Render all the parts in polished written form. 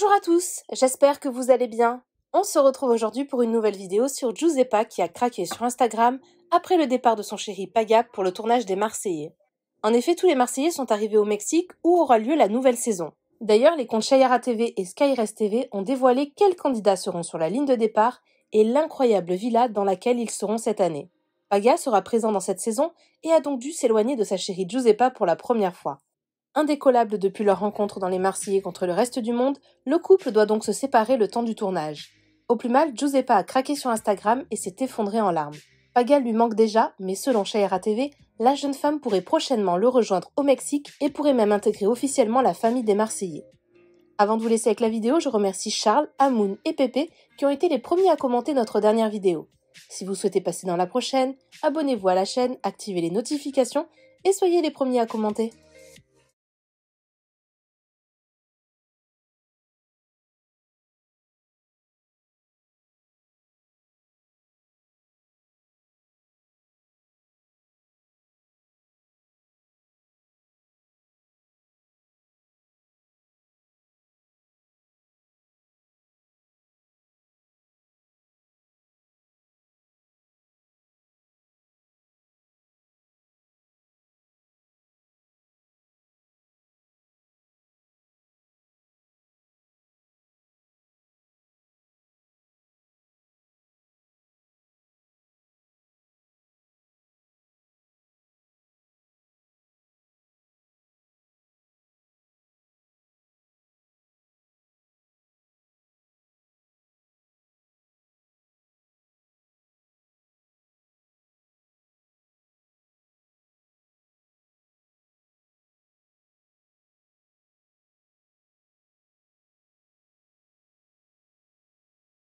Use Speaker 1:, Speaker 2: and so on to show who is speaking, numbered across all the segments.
Speaker 1: Bonjour à tous, j'espère que vous allez bien. On se retrouve aujourd'hui pour une nouvelle vidéo sur Giuseppa qui a craqué sur Instagram après le départ de son chéri Paga pour le tournage des Marseillais. En effet, tous les Marseillais sont arrivés au Mexique où aura lieu la nouvelle saison. D'ailleurs, les comptes Chayara TV et Skyrest TV ont dévoilé quels candidats seront sur la ligne de départ et l'incroyable villa dans laquelle ils seront cette année. Paga sera présent dans cette saison et a donc dû s'éloigner de sa chérie Giuseppa pour la première fois. Indécollable depuis leur rencontre dans les Marseillais contre le reste du monde, le couple doit donc se séparer le temps du tournage. Au plus mal, Giuseppa a craqué sur Instagram et s'est effondrée en larmes. Paga lui manque déjà, mais selon Chayara TV, la jeune femme pourrait prochainement le rejoindre au Mexique et pourrait même intégrer officiellement la famille des Marseillais. Avant de vous laisser avec la vidéo, je remercie Charles, Amoun et Pépé qui ont été les premiers à commenter notre dernière vidéo. Si vous souhaitez passer dans la prochaine, abonnez-vous à la chaîne, activez les notifications et soyez les premiers à commenter.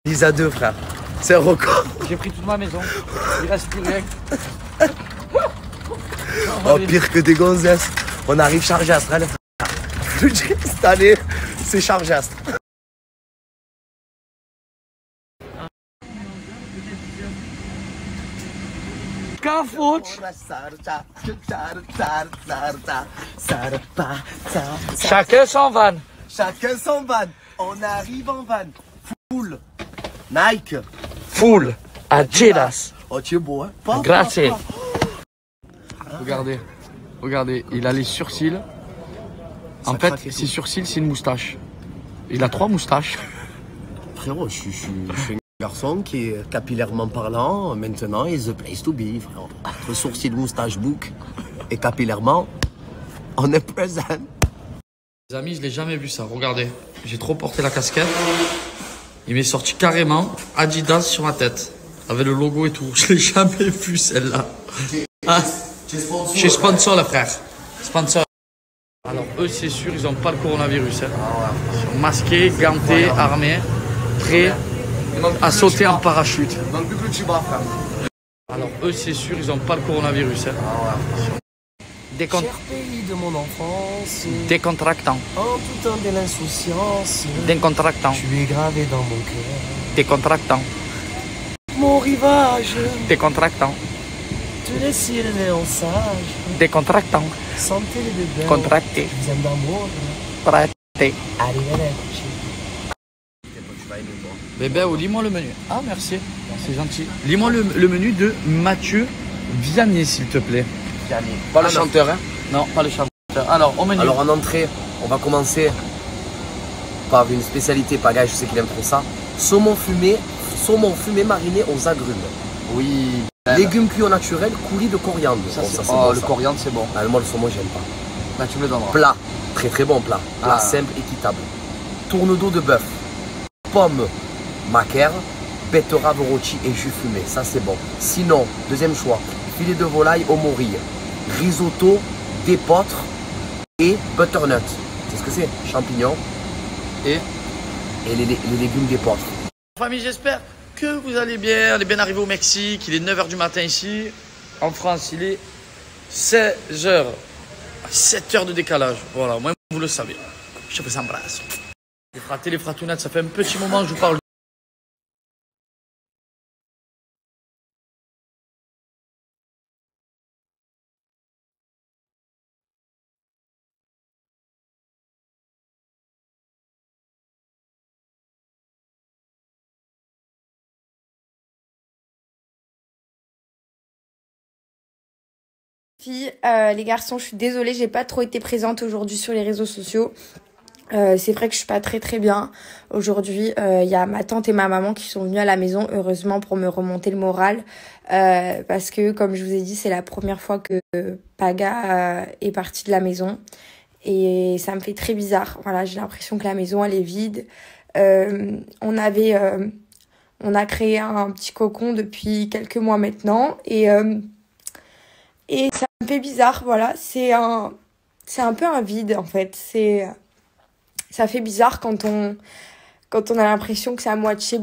Speaker 2: Lisa 2 frère, c'est un record.
Speaker 3: J'ai pris toute ma maison, il reste plus rien.
Speaker 2: Oh pire que des gonzesses, on arrive chargé à Astral. Cette année, c'est chargé à Astral.
Speaker 3: Chacun son van.
Speaker 2: Chacun son van, on arrive en van. Full Nike.
Speaker 3: Full Adidas.
Speaker 2: Oh tu es beau hein.
Speaker 3: Grazie. Regardez, regardez, il a les sourcils. En
Speaker 2: Ça
Speaker 3: fait,
Speaker 2: craque et
Speaker 3: ses
Speaker 2: tout.
Speaker 3: sourcils, c'est une moustache. Il a 3 moustaches.
Speaker 2: Frérot, je suis un garçon qui est capillairement parlant, maintenant is the place to be frérot. Entre sourcils, moustache, bouc et capillairement, on est présent.
Speaker 3: Les amis, je l'ai jamais vu ça, regardez. J'ai trop porté la casquette. Il m'est sorti carrément Adidas sur ma tête. Avec le logo et tout. Je l'ai jamais vu celle-là. Ah, je suis sponsor là frère. Sponsor. Alors eux c'est sûr ils ont pas le coronavirus. Hein. Ils sont masqués, gantés, armés, prêts à sauter en parachute.
Speaker 2: Manque plus que tu bats frère.
Speaker 3: Alors eux c'est sûr ils ont pas le coronavirus. Hein.
Speaker 2: Cher pays de mon enfance,
Speaker 3: Décontractant.
Speaker 2: en tout temps de l'insouciance,
Speaker 3: Décontractant.
Speaker 2: tu es gravé dans mon cœur.
Speaker 3: Décontractant.
Speaker 2: Mon rivage,
Speaker 3: Décontractant.
Speaker 2: te laisse le néant sage,
Speaker 3: Décontractant.
Speaker 2: santé les bébés,
Speaker 3: Contracté.
Speaker 2: je vous aime d'amour,
Speaker 3: Prêté.
Speaker 2: arrivederci.
Speaker 3: Bébé, lis-moi le menu. Ah merci, c'est gentil. Lis-moi le menu de Mathieu Vianney s'il te plaît. Pas le chanteur, hein? Non, pas le chanteur. Alors, au menu.
Speaker 2: Alors en entrée, on va commencer par une spécialité pagaille, je sais qu'il aime trop ça. Saumon fumé mariné aux agrumes.
Speaker 3: Oui.
Speaker 2: Légumes cuits au naturel, coulis de coriandre.
Speaker 3: Ça,
Speaker 2: Bon,
Speaker 3: c'est...
Speaker 2: ça, c'est
Speaker 3: oh,
Speaker 2: bon,
Speaker 3: le
Speaker 2: ça.
Speaker 3: coriandre, c'est bon.
Speaker 2: Ah, moi, le saumon, j'aime pas.
Speaker 3: Là, tu me le donneras.
Speaker 2: Plat, très très bon plat. Plat
Speaker 3: Ah.
Speaker 2: simple, équitable. Tourne d'eau de bœuf, pommes, macaire, betterave rôti et jus fumé. Ça, c'est bon. Sinon, deuxième choix, filet de volaille au morille, risotto, d'épeautre et butternut. C'est ce que c'est? Champignons
Speaker 3: Et
Speaker 2: et les légumes d'épeautre.
Speaker 3: famille, j'espère que vous allez bien. On est bien arrivé au Mexique. Il est 9h du matin ici. En France, il est 16h. 7h de décalage. Voilà, moi, vous le savez. Je vous embrasse. Les fratés, les fratounettes, ça fait un petit moment que je vous parle.
Speaker 4: filles, les garçons, je suis désolée, j'ai pas trop été présente aujourd'hui sur les réseaux sociaux. C'est vrai que je suis pas très bien. Aujourd'hui, il y a ma tante et ma maman qui sont venues à la maison, heureusement, pour me remonter le moral. Parce que, comme je vous ai dit, c'est la première fois que Paga est parti de la maison. Et ça me fait très bizarre. Voilà, j'ai l'impression que la maison, elle est vide. On a créé un petit cocon depuis quelques mois maintenant. Et ça me fait bizarre, voilà. C'est un peu un vide, en fait. Ça fait bizarre quand on a l'impression que sa moitié,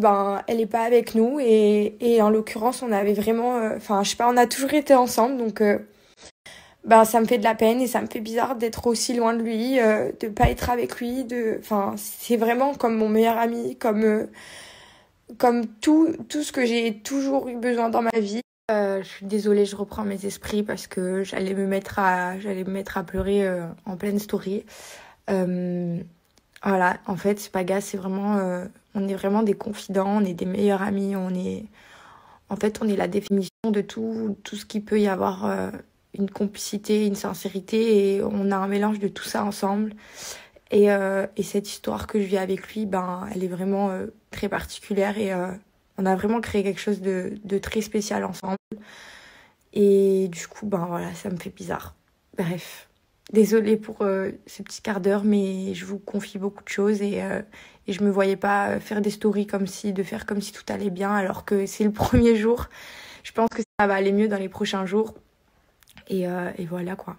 Speaker 4: elle est pas avec nous. Et en l'occurrence, on avait vraiment... je sais pas, on a toujours été ensemble. Donc, ça me fait de la peine et ça me fait bizarre d'être aussi loin de lui, de pas être avec lui. C'est vraiment comme mon meilleur ami, comme tout ce que j'ai toujours eu besoin dans ma vie. Je suis désolée, je reprends mes esprits parce que j'allais me mettre à pleurer en pleine story. Voilà, en fait, Paga, c'est vraiment... on est vraiment des confidents, on est des meilleurs amis, on est la définition de tout ce qu'il peut y avoir, une complicité, une sincérité, et on a un mélange de tout ça ensemble. Et cette histoire que je vis avec lui, elle est vraiment très particulière et on a vraiment créé quelque chose de très spécial ensemble. Et du coup, voilà, ça me fait bizarre. Bref. Désolée pour ce petit quart d'heure, mais je vous confie beaucoup de choses et je me voyais pas faire des stories faire comme si tout allait bien alors que c'est le premier jour. Je pense que ça va aller mieux dans les prochains jours et voilà quoi.